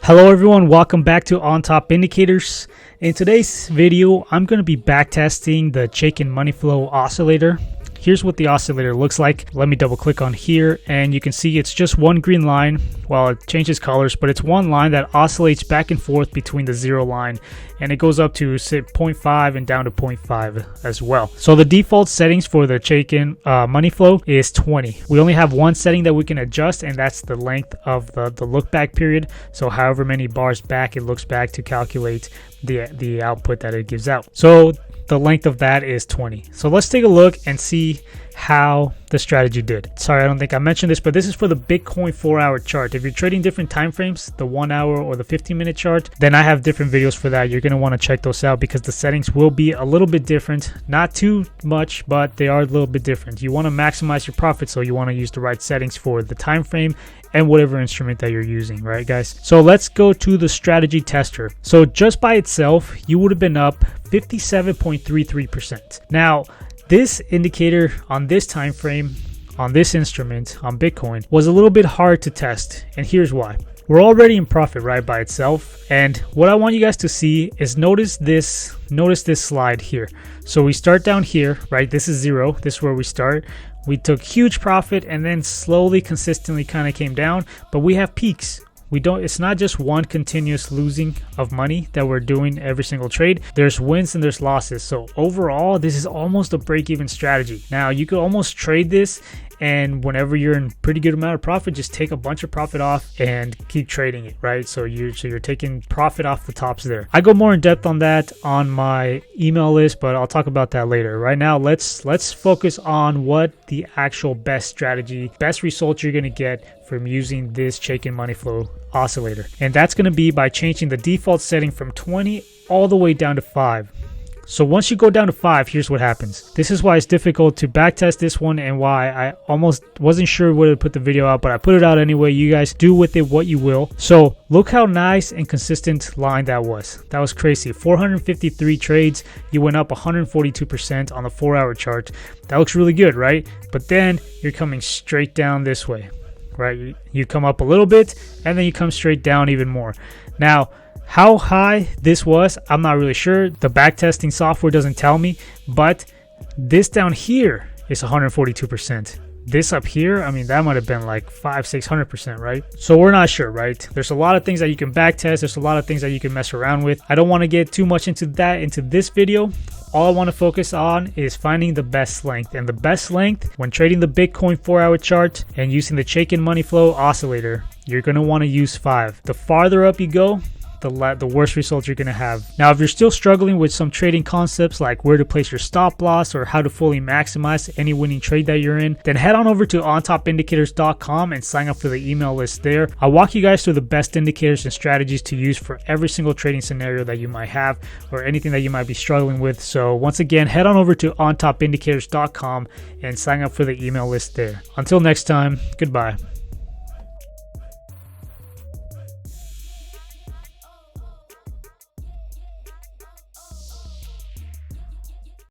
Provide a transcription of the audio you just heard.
Hello everyone, welcome back to On Top Indicators. In today's video, I'm going to be backtesting the Chaikin Money Flow Oscillator. Here's what the oscillator looks like. Let me double click on here and you can see it's just one green line. Well, it changes colors, but it's one line that oscillates back and forth between the zero line, and it goes up to say 0.5 and down to 0.5 as well. So the default settings for the Chaikin Money Flow is 20. We only have one setting that we can adjust, and that's the length of the look back period. So however many bars back it looks back to calculate the output that it gives out. So the length of that is 20. So let's take a look and see how the strategy did. Sorry, I don't think I mentioned this, but this is for the Bitcoin 4-hour chart. If you're trading different time frames, the 1 hour or the 15-minute chart, then I have different videos for that. You're going to want to check those out because the settings will be a little bit different. Not too much, but they are a little bit different. You want to maximize your profit, so you want to use the right settings for the time frame and whatever instrument that you're using, right guys? So let's go to the strategy tester. So just by itself, you would have been up 57.33%. Now, this indicator on this time frame, on this instrument, on Bitcoin, was a little bit hard to test, and here's why. We're already in profit, right, by itself, and what I want you guys to see is notice this slide here. So we start down here, right? This is zero. This is where we start. We took huge profit and then slowly, consistently kind of came down, but we have peaks. It's not just one continuous losing of money that we're doing every single trade. There's wins and there's losses. So overall, this is almost a break-even strategy. Now, you could almost trade this, and whenever you're in pretty good amount of profit, just take a bunch of profit off and keep trading it, right? So you're taking profit off the tops there. I go more in depth on that on my email list, but I'll talk about that later. Right now, let's focus on what the actual best strategy, best results you're going to get from using this Chaikin Money Flow Oscillator. And that's going to be by changing the default setting from 20 all the way down to 5. So once you go down to 5, here's what happens. This is why it's difficult to backtest this one and why I almost wasn't sure whether to put the video out, but I put it out anyway. You guys do with it what you will. So look how nice and consistent line that was. That was crazy. 453 trades. You went up 142% on the 4-hour chart. That looks really good, right? But then you're coming straight down this way, right? You come up a little bit and then you come straight down even more. Now, how high this was, I'm not really sure. The backtesting software doesn't tell me, but this down here is 142%. This up here, I mean, that might have been like 500-600%, right? So we're not sure, right? There's a lot of things that you can backtest. There's a lot of things that you can mess around with. I don't want to get too much into this video. All I want to focus on is finding the best length, and the best length when trading the Bitcoin 4-hour chart and using the Chaikin Money Flow Oscillator, you're going to want to use 5. The farther up you go, the worst results you're going to have. Now, if you're still struggling with some trading concepts like where to place your stop loss or how to fully maximize any winning trade that you're in, then head on over to ontopindicators.com and sign up for the email list there. I'll walk you guys through the best indicators and strategies to use for every single trading scenario that you might have or anything that you might be struggling with. So once again, head on over to ontopindicators.com and sign up for the email list there. Until next time, goodbye.